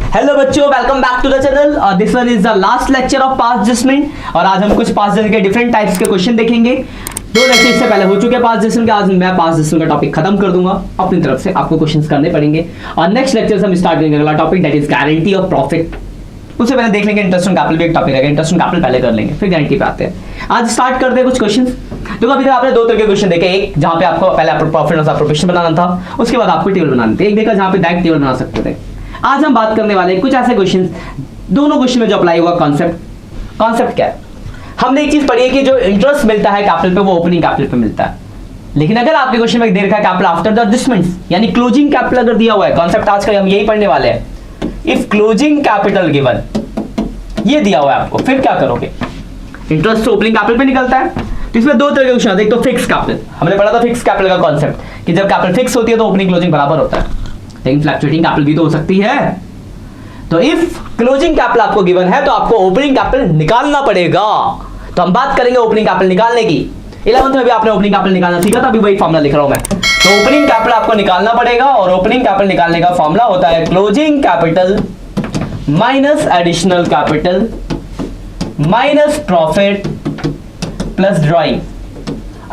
Hello बच्चों, welcome back to the channel. This one is the last lecture of past adjustment और आज हम कुछ पास्ट जजमेंट के डिफरेंट टाइप्स के क्वेश्चन देखेंगे। दो लेक्चर से पहले हो चुके पास्ट जजमेंट के, आज मैं पास्ट जजमेंट का टॉपिक खत्म कर दूंगा। अपनी तरफ से आपको क्वेश्चंस करने पड़ेंगे और नेक्स्ट लेक्चर से हम स्टार्ट करेंगे अगला topic, that is guarantee of profit. उससे पहले देख लेंगे इंटरेस्ट ऑन कैपिटल भी एक टॉपिक है, इंटरेस्ट ऑन कैपिटल पहले कर लेंगे फिर गारंटी पे आते हैं। आज स्टार्ट करते हैं कुछ क्वेश्चंस। देखो अभी तक आपने दो तरह के क्वेश्चन देखे, एक जहां पे आपको पहले प्रॉफिट और प्रोफेशन बनाना था, उसके बाद आपको टेबल बनानी थी, एक देखा जहां पे डायरेक्ट टेबल बना सकते थे। आज हम बात करने वाले कुछ ऐसे क्वेश्चन, दोनों क्वेश्चन में जो अप्लाई हुआ कॉन्सेप्ट क्या है। हमने एक चीज पढ़ी है कि जो इंटरेस्ट मिलता है कैपिटल पे वो ओपनिंग कैपिटल पे मिलता है, लेकिन अगर आपके क्वेश्चन में दे रखा है कैपिटल आफ्टर द एडजस्टमेंट्स, यानी क्लोजिंग कैपिटल अगर दिया हुआ है, कॉन्सेप्ट आज का हम यही पढ़ने वाले हैं। इफ क्लोजिंग कैपिटल गिवन, ये दिया हुआ है आपको, फिर क्या करोगे। इंटरेस्ट तो ओपनिंग कैपिटल पे निकलता है, तो इसमें दो तरह के क्वेश्चन आते हैं। एक तो फिक्स कैपिटल, हमने पढ़ा था फिक्स कैपिटल का कॉन्सेप्ट कि जब कैपिटल फिक्स होती है तो ओपनिंग क्लोजिंग बराबर होता है, लेकिन फ्लक्चुएटिंग कैपिटल भी तो हो सकती है। तो इफ क्लोजिंग कैपिटल आपको गिवन है तो आपको ओपनिंग कैपिटल निकालना पड़ेगा। तो हम बात करेंगे ओपनिंग कैपिटल निकालने की। 11th में भी आपने ओपनिंग कैपिटल निकालना सीखा था, अभी वही फॉर्मूला लिख रहा हूं मैं। तो ओपनिंग कैपिटल आपको निकालना पड़ेगा और ओपनिंग कैपिटल निकालने का फॉर्मूला होता है closing capital minus additional capital minus profit plus drawing.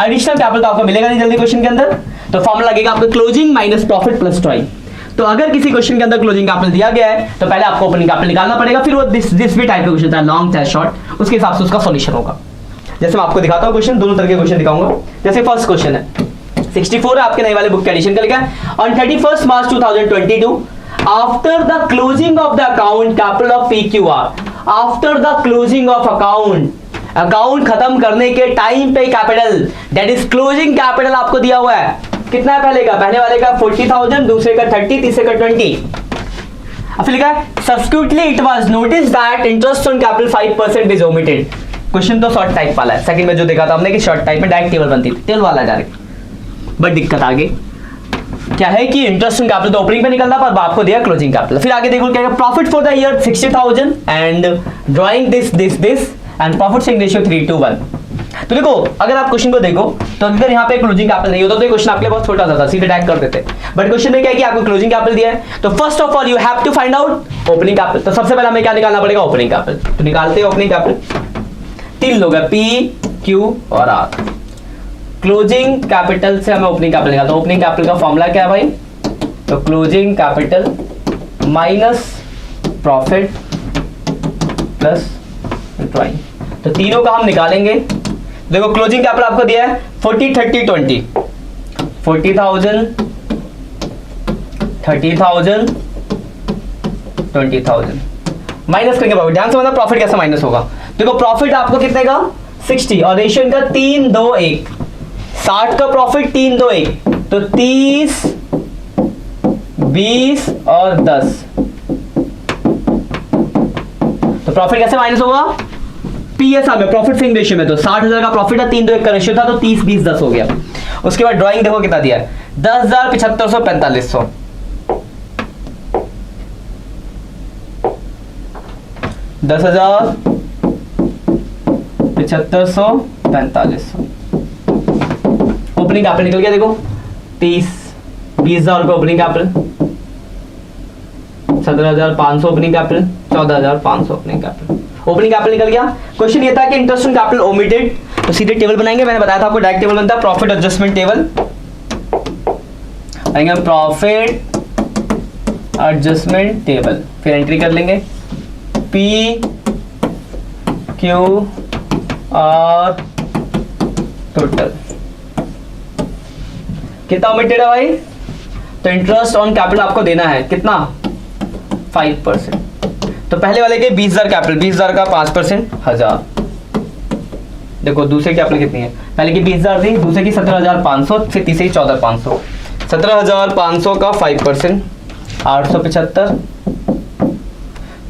Additional capital तो आपको मिलेगा नहीं जल्दी क्वेश्चन के अंदर, तो फॉर्मूला लगेगा आपको closing minus profit plus drawing. तो अगर किसी क्वेश्चन के अंदर क्लोजिंग कैपिटल दिया गया है तो पहले आपको ओपनिंग कैपिटल निकालना पड़ेगा, फिर वो दिस भी टाइप का क्वेश्चन था, लॉन्ग चाहे शॉर्ट, उसके हिसाब से उसका सॉल्यूशन होगा। जैसे मैं आपको दिखाता हूं क्वेश्चन, दोनों तरह के क्वेश्चन दिखाऊंगा। जैसे फर्स्ट क्वेश्चन है 64 है, आपके नए वाले बुक के एडिशन का लिखा है on 31 March 2022 after the closing of the account capital of PQR, after the closing of account खत्म करने के टाइम पे capital, that is closing capital आपको दिया हुआ है। कितना है पहले वाले का 40,000, दूसरे का 30, तीसरे का 20। अब लिखा है subsequently it was noticed that interest on capital 5% is omitted. Question तो शॉर्ट टाइप वाला है, सेकंड में जो देखा था हमने कि शॉर्ट टाइप में डायरेक्ट टेबल बनती थी, टेबल वाला डायरेक्ट। बट दिक्कत आगे क्या है कि इंटरेस्ट ऑन कैपिटल तो ओपनिंग पे निकलता पर आपको दिया क्लोजिंग कैपिटल। फिर आगे देखो क्या, profit for the year 60,000 and drawing this and profit sharing ratio 3:1। तो देखो अगर आप क्वेश्चन को देखो तो अगर यहाँ पे क्लोजिंग कैपिटल नहीं होता तो ये क्वेश्चन आपके लिए बहुत छोटा सा था, सीधे टैग कर देते। बट क्वेश्चन में क्या है कि आपको क्लोजिंग कैपिटल दिया है, तो first of all you have to find out opening capital. तो सबसे पहले हमें क्या निकालना पड़ेगा, ओपनिंग कैपिटल। तो निकालते हैं ओपनिंग कैपिटल। तीन लोग हैं, P, Q और R। क्लोजिंग कैपिटल से हमें ओपनिंग कैपिटल निकालना है। ओपनिंग कैपिटल का फॉर्मूला क्या है भाई, तो closing capital minus profit plus drawing. तो तीनों का हम निकालेंगे। देखो क्लोजिंग कैपिटल आपको दिया है 40, 30, 20, 40,000, 30,000, 20,000 माइनस करेंगे बाबू, ध्यान से मतलब प्रॉफिट कैसे माइनस होगा। देखो प्रॉफिट आपको कितने का 60 और रेशियो इनका 3, 2, 1, 60 का प्रॉफिट 3, 2, 1, तो 30, 20 और 10। तो प्रॉफिट कैसे माइनस होगा, PSR में प्रॉफिट शेयरिंग रेशियो में। तो 60,000 का प्रॉफिट है, 3, 2, 1 का रेशियो था, तो 30, 20, 10 हो गया। उसके बाद ड्राइंग देखो कितना दिया है, 10,000, 7500, 4500। 10,000, 7500, 4500। ओपनिंग कैपिटल निकल गया देखो 30, 20,000 रुपये opening capital, 17,500 opening capital, 14,500 opening capital. Opening capital निकल गया। क्वेश्चन ये था कि इंटरेस्ट ऑन कैपिटल ओमिटेड, तो सीधे टेबल बनाएंगे। मैंने बताया था आपको डायरेक्ट टेबल बनता है, प्रॉफिट एडजस्टमेंट टेबल आएंगे, प्रॉफिट एडजस्टमेंट टेबल, फिर एंट्री कर लेंगे P, Q और टोटल कितना ओमिटेड है भाई। तो इंटरेस्ट ऑन कैपिटल आपको देना है कितना, 5%। तो पहले वाले के 20,000 कैपिटल, 20,000 का 5%, 1000। देखो दूसरे कैपिटल कितनी है, पहले की 20,000 थी, दूसरे की 17,500, फिर तीसरी 14,500। 17,500 का 5%, 875,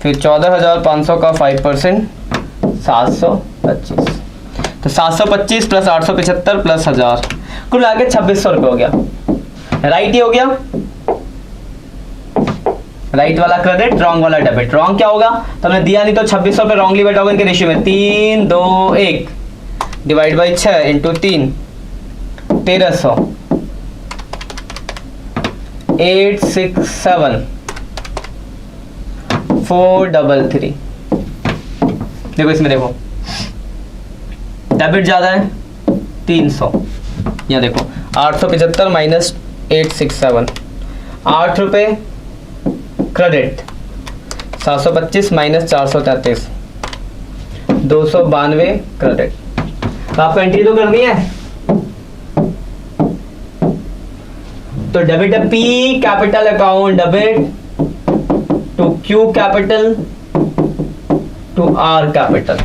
फिर 14,500 का 5%, 725। तो 725 प्लस 875 प्लस 1000, कुल आगे 2600 रुपये हो गया। राइट ही हो गया, राइट वाला क्रेडिट, रॉन्ग वाला डेबिट। रॉन्ग क्या होगा, तो हमने दिया नहीं तो 2600 रुपये रॉन्गली बैठा होगा इनके रेशियो में, 3, 2, 1 डिवाइड बाई 6 इंटू 3, 1300, 8, 6, 7 433। देखो इसमें देखो डेबिट ज़्यादा है 300, यहाँ देखो 875 माइनस 867, 8 रुपये क्रेडिट, 725 माइनस 433, 292 क्रेडिट। तो आपको एंट्री तो करनी है, तो डेबिट है P capital account debit to Q capital to R capital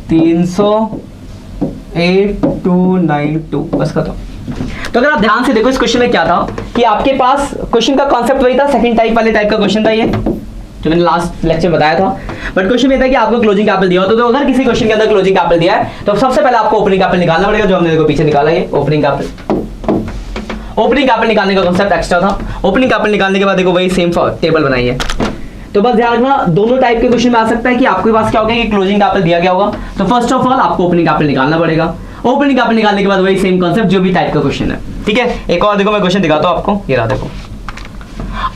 300,8292 बस खत्म। तो अगर आप ध्यान से देखो इस क्वेश्चन में क्या था कि आपके पास क्वेश्चन का कॉन्सेप्ट वही था, सेकंड टाइप वाले टाइप का क्वेश्चन था ये जो मैंने लास्ट लेक्चर में बताया था। बट क्वेश्चन ये था कि आपको क्लोजिंग कैपिटल दिया होता, तो अगर किसी क्वेश्चन के अंदर क्लोजिंग कैपिटल दिया है तो सबसे पहले आपको ओपनिंग कैपिटल निकालना पड़ेगा, जो हमने देखो पीछे निकाला है ओपनिंग कैपिटल। ओपनिंग कैपिटल निकालने का कॉन्सेप्ट एक्स्ट्रा था। ओपनिंग कैपिटल निकालने के बाद देखो वही सेम टेबल बनाई है। तो बस ध्यान रखना दोनों टाइप के क्वेश्चन में आ सकता है कि आपके पास क्या होगा कि क्लोजिंग कैपिटल दिया गया होगा, तो फर्स्ट ऑफ ऑल आपको ओपनिंग कैपिटल निकालना पड़ेगा। ओपनिंग कैपिटल निकालने के बाद वही सेम कॉन्सेप्ट जो भी टाइप का क्वेश्चन है, ठीक है। एक और देखो मैं क्वेश्चन दिखाता हूं आपको, ये रहा देखो।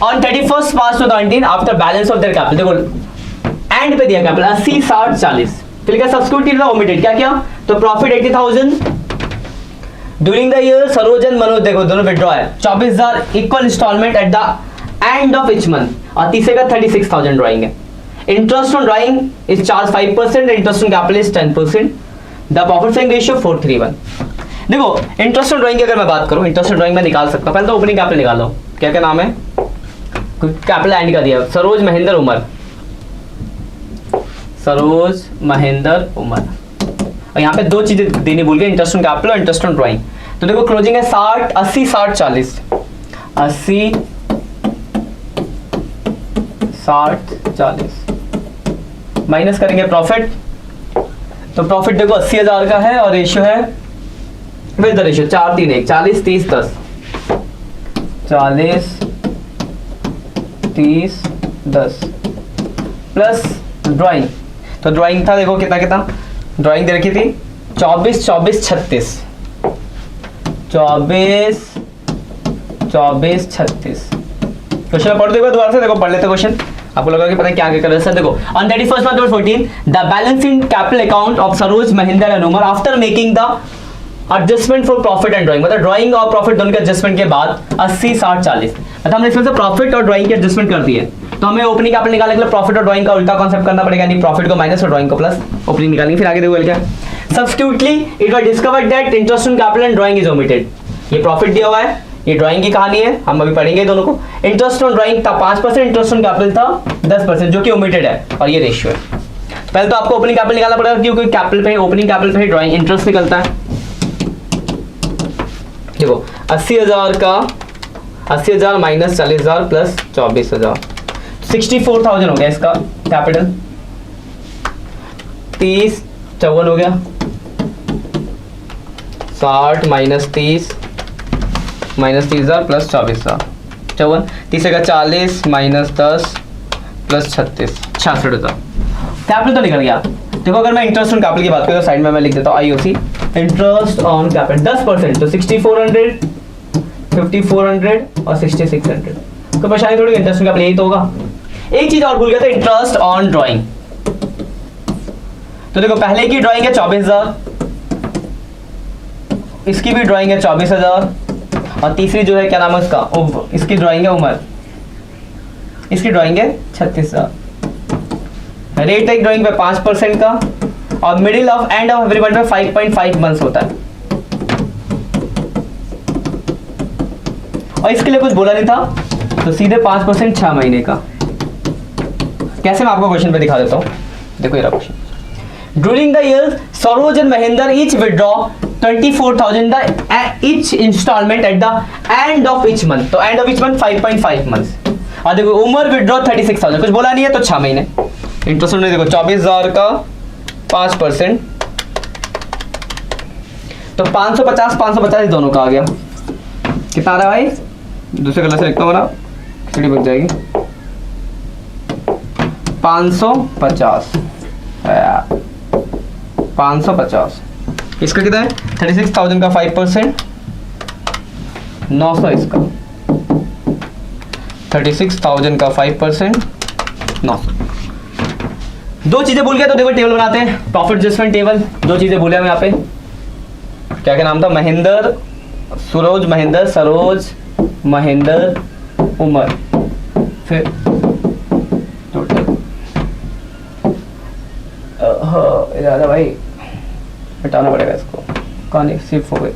On 31st March 2019 after balance of their capital, देखो एंड पे दिया कैपिटल 80 60 40, फिर क्या सब्स्टिट्यूट था ओमिटेड, क्या क्या, तो profit 80,000 during the year. Saroj and Manoj देखो दोनों विड्रॉ है 24,000 equal instalment at the end of each month, और तीसरे का 36,000 ड्राइंग है। Interest on drawing is charge 5%, interest on capital is 10%, the profit sharing ratio 4:3:1। देखो इंटरेस्ट ऑन ड्राइंग की अगर मैं बात करूं, इंटरेस्ट ऑन ड्राइंग में निकाल सकता हूं, पहले तो ओपनिंग कैपिटल निकालो, क्या क्या नाम है, कैपिटल एंड का दिया सरोज महेंद्र उमर, सरोज महेंद्र उमर, और यहाँ पे दो चीजें देनी भूल गए, इंटरेस्ट ऑन कैपिटल और इंटरेस्ट ऑन ड्राइंग। तो देखो क्लोजिंग है 60 80 60 40, 80 60 40 माइनस करेंगे प्रॉफिट, तो प्रॉफिट देखो 80,000 का है और रेशियो है with the ratio 4 3 1 40 30 10 40 30 10 plus drawing. तो ड्राइंग था देखो कितना कितना ड्राइंग दे रखी थी 24 24 36 24 24 36। क्वेश्चन पढ़ देखो दोबारा से, देखो पढ़ लेते क्वेश्चन, आपको लगा कि पता है क्या क्या कर रहे हैं। देखो on 31st March 2014 the balance in capital account of Saroj Mahendra and Umar after making the adjustment for profit and drawing, मतलब ड्राइंग और प्रॉफिट दोनों के एडजस्टमेंट के बाद 80 60 40, मतलब हमने इसमें से प्रॉफिट और ड्राइंग के एडजस्टमेंट कर दिए। तो हमें ओपनिंग कैपिटल निकालने के लिए प्रॉफिट और ड्राइंग का उल्टा कॉन्सेप्ट करना पड़ेगा, यानी प्रॉफिट को माइनस और ड्राइंग को प्लस, ओपनिंग निकालेंगे। फिर आगे देखो क्या, subsequently it was discovered that interest on capital and drawing is omitted. ये प्रॉफिट दिया हुआ है, ये ड्राइंग की कहानी है, हम अभी पढ़ेंगे दोनों को। इंटरेस्ट ऑन ड्राइंग था 5%, इंटरेस्ट ऑन कैपिटल था 10%, जो कि ओमिटेड है, और ये रेशियो है। पहले तो आपको ओपनिंग कैपिटल निकालना पड़ेगा, क्योंकि कैपिटल पे ओपनिंग कैपिटल पे ही ड्राइंग इंटरेस्ट निकलता है। देखो 80,000 का 80,000 माइनस 40,000 प्लस 24,000, 64,000 हो गया इसका कैपिटल, 30 54 हो गया, 60 माइनस 30 माइनस 30,000 प्लस 24,000 54, तीसरे का 40 माइनस 10 प्लस 36 66,000। कैपिटल तो निकल गया। देखो अगर मैं इंटरेस्ट ऑन कैपिटल की बात करूँ तो साइड में मैं लिख देता हूँ आईओसी, इंटरेस्ट ऑन कैपिटल 10%, तो 6400 5400 और 6600। तो परेशानी थोड़ी, इंटरेस्ट ऑन कैपिटल यही तो होगा। एक चीज और भूल गया था, इंटरेस्ट ऑन ड्राइंग। तो देखो पहले की ड्राइंग है 24,000, इसकी भी ड्राइंग है 24,000, और तीसरी जो है क्या नाम है उसका, इसकी ड्राइंग है उमर, इसकी ड्राइंग है 36,000। रेट है ड्राइंग पे 5% का, और middle of end of every month में 5.5 मंथ्स होता है। और इसके लिए कुछ बोला नहीं था, तो सीधे 5% 6 महीने का। कैसे मैं आपको क्वेश्चन पे दिखा देता हूं, देखो ये रहा question. During the year Saroj and Mahendra each withdraw 24,000 the each instalment at the end of each month, तो end of each month 5.5 months. और देखो उमर विड्रॉ 36,000, कुछ बोला नहीं है तो 6 महीने। इंटरेस्ट में देखो 24,000 का 5%, तो 550 550 दोनों का आ गया। कितना आ रहा है भाई, दूसरे कलर से लिखता हूँ ना, सीढ़ी बच जाएगी। 550 550, इसका कितना है 36,000 का 5%, 900 इसका 36,000 का 5%, 900। दो चीजें भूल गया तो देखो टेबल बनाते हैं, प्रॉफिट एडजस्टमेंट टेबल। दो चीजें भूले हम यहाँ पे, क्या क्या नाम था, महेंद्र, सरोज महेंद्र उमर, फिर टोटल ज्यादा भाई हटाना पड़ेगा इसको, कहानी सिर्फ हो गई,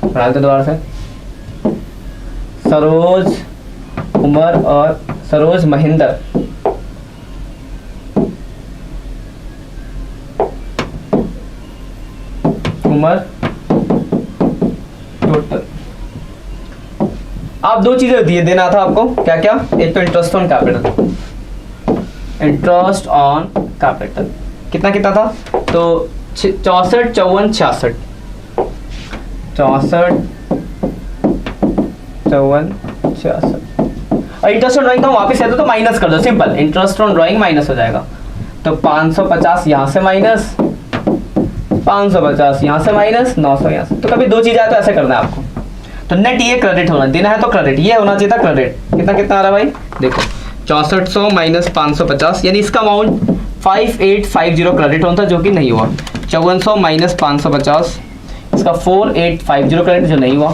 बनाते दोबारा से, सरोज उमर और सरोज महेंद्र उमर टोटल। आप दो चीजें दिए देना था आपको, क्या क्या, एक तो interest on capital, interest on capital कितना कितना था, तो 64 54 66, 64 54 66। और इंटरेस्ट ऑन ड्राइंग का वापस है तो माइनस कर दो, simple, interest on drawing minus हो जाएगा, तो 550 यहाँ से माइनस, 550 यहाँ से माइनस, 900 यहाँ से। तो कभी दो चीजें आए तो ऐसे करना है आपको। तो नेट ये क्रेडिट होना देना है तो क्रेडिट ये होना चाहिए था, क्रेडिट कितना कितना आ रहा है भाई, देखो 6400 माइनस 550, यानी इसका अमाउंट 5850 क्रेडिट होता जो कि नहीं हुआ, 5400 माइनस 550 इसका 4850 क्रेडिट जो नहीं हुआ,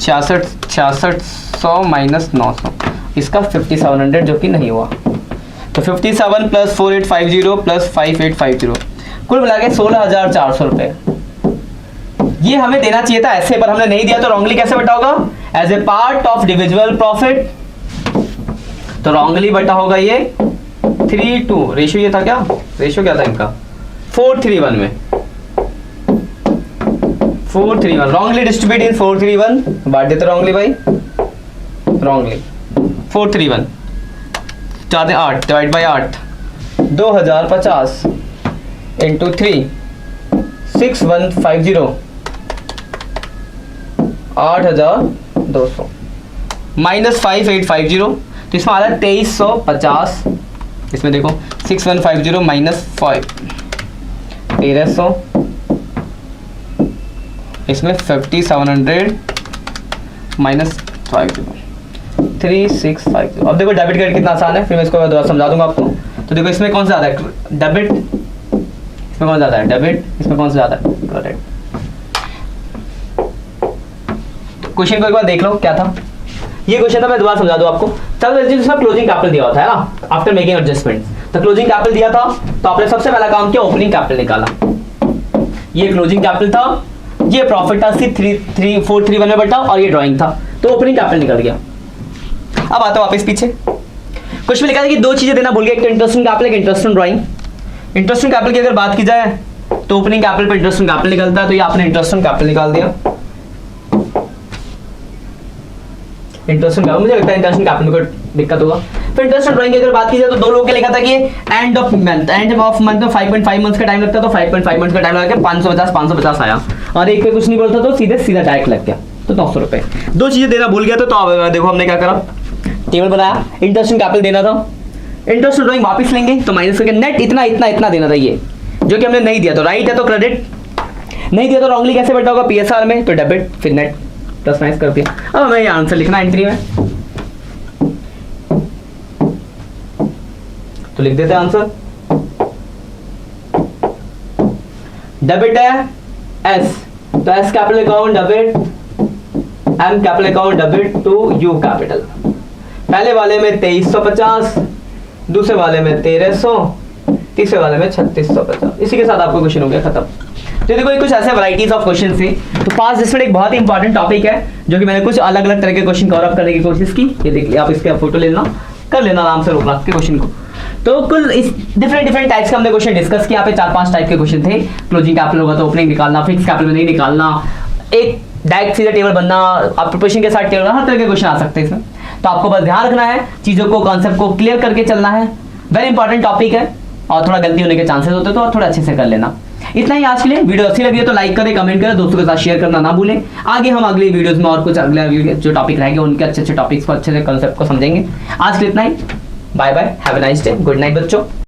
6600 माइनस 900 इसका 5700 जो कि नहीं हुआ। तो 57 प्लस 4850 प्लस 5850 कुल मिला के 16,400 रुपए। ये हमें देना चाहिए था ऐसे, पर हमने नहीं दिया तो रॉन्गली कैसे बटा होगा, as a part of divisible profit, तो रॉन्गली बटा होगा ये 3:2, रेशियो ये था क्या, रेशियो क्या था इनका 4:3:1 में, 4:3:1 रॉन्गली डिस्ट्रीब्यूट इन 4:3:1, बांट देते रॉन्गली भाई, रॉन्गली 4:3:1 चाहते 8 डिवाइड बाई 8, 2050 इंटू 3 6150 8,200 माइनस 5850, तो इसमें आ रहा है 2350, इसमें देखो 6150 माइनस 5 1300, इसमें 5700 माइनस 50 3650। अब देखो डेबिट क्रेडिट कितना आसान है, फिर मैं इसको दोबारा समझा दूंगा आपको। तो देखो इसमें कौन सा ज़्यादा है, डेबिट, इसमें कौन ज़्यादा है, डेबिट, इसमें कौन सा ज़्यादा है, क्रेडिट। क्वेश्चन को एक बार देख लो क्या था, ये क्वेश्चन था, मैं दोबारा समझा दूं आपको। तब इसमें क्लोजिंग कैपिटल दिया होता है ना, आफ्टर मेकिंग एडजस्टमेंट, तो क्लोजिंग कैपिटल दिया था तो आपने सबसे पहला काम किया, ओपनिंग कैपिटल निकाला, ये क्लोजिंग कैपिटल था, ये प्रॉफिट था 4:3:1 में बटा, और ये ड्राइंग था, तो ओपनिंग कैपिटल निकल गया। अब आता वापस पीछे, कुछ में लिखा था कि दो चीजें देना भूल गया, एक तो इंटरेस्ट ऑन कैपिटल, एक interest on drawing. Interest on capital की अगर बात की जाए तो ओपनिंग कैपिटल पर इंटरेस्ट ऑन कैपिटल निकलता है, तो ये आपने इंटरेस्ट ऑन कैपिटल निकाल दिया, इंटरेस्ट ऑन कैपिटल, मुझे लगता है इंटरेस्ट ऑन कैपिटल को दिक्कत होगा। फिर इंटरेस्ट ऑन ड्राइंग की अगर बात की जाए तो दो लोगों के लिखा था कि एंड ऑफ मंथ में 5.5 मंथ्स का टाइम लगता है, तो 5.5 मंथ्स का टाइम लगा के 550 आया, और एक पे कुछ नहीं बोलता तो सीधा डायरेक्ट लग गया, तो 900 रुपए। दो चीजें देना भूल गया तो अब देखो हमने क्या करा, टेबल बनाया, इंटरेस्ट ऑन कैपिटल देना था, इंटरेस्ट ऑन ड्राइंग वापस लेंगे तो माइनस करके नेट इतना इतना इतना देना था, ये जो कि हमने नहीं दिया, तो राइट है तो क्रेडिट, नहीं दिया तो रॉन्गली कैसे बैठा होगा, पीएसआर में, तो डेबिट, फिर नेट प्लस माइनस कर दिया। अब हमें ये आंसर लिखना एंट्री में, तो लिख देते हैं आंसर, डेबिट है एस, तो S capital account debit, M capital account debit to U capital. पहले वाले में 2350, दूसरे वाले में 1300, तीसरे वाले में 3650। इसी के साथ आपका क्वेश्चन हो गया खत्म। तो देखो कुछ ऐसे वैरायटीज ऑफ क्वेश्चन थे। तो पास्ट एडजस्टमेंट एक बहुत ही इंपॉर्टेंट टॉपिक है, जो कि मैंने कुछ अलग अलग तरह के क्वेश्चन कवर अप करने की कोशिश की। ये देख लिया, आप इसके फोटो लेना, कर लेना आराम से रोकना के क्वेश्चन को। तो कुल इस डिफरेंट टाइप्स के हमने क्वेश्चन डिस्कस किया। यहाँ पे 4-5 टाइप के क्वेश्चन थे। क्लोजिंग कैपिटल होगा तो ओपनिंग निकालना, फिक्स कैपिटल में नहीं निकालना, एक डायरेक्ट सीधा टेबल बनना, आप प्रिपरेशन के साथ टेबल, हर तरह के क्वेश्चन आ सकते हैं इसमें। तो आपको बस ध्यान रखना है, चीज़ों को, कॉन्सेप्ट को क्लियर करके चलना है। वेरी इंपॉर्टेंट टॉपिक है, और थोड़ा गलती होने के चांसेस होते हैं, तो थोड़ा अच्छे से कर लेना। इतना ही आज के लिए। वीडियो अच्छी लगी है तो लाइक करें, कमेंट करें, दोस्तों के साथ शेयर करना ना भूलें। आगे हम अगली वीडियोस में और कुछ अगले जो टॉपिक रहेंगे उनके अच्छे टॉपिक्स को, अच्छे से कंसेप्ट को समझेंगे। आज के लिए इतना ही। Bye bye, have a nice day, good night बच्चों।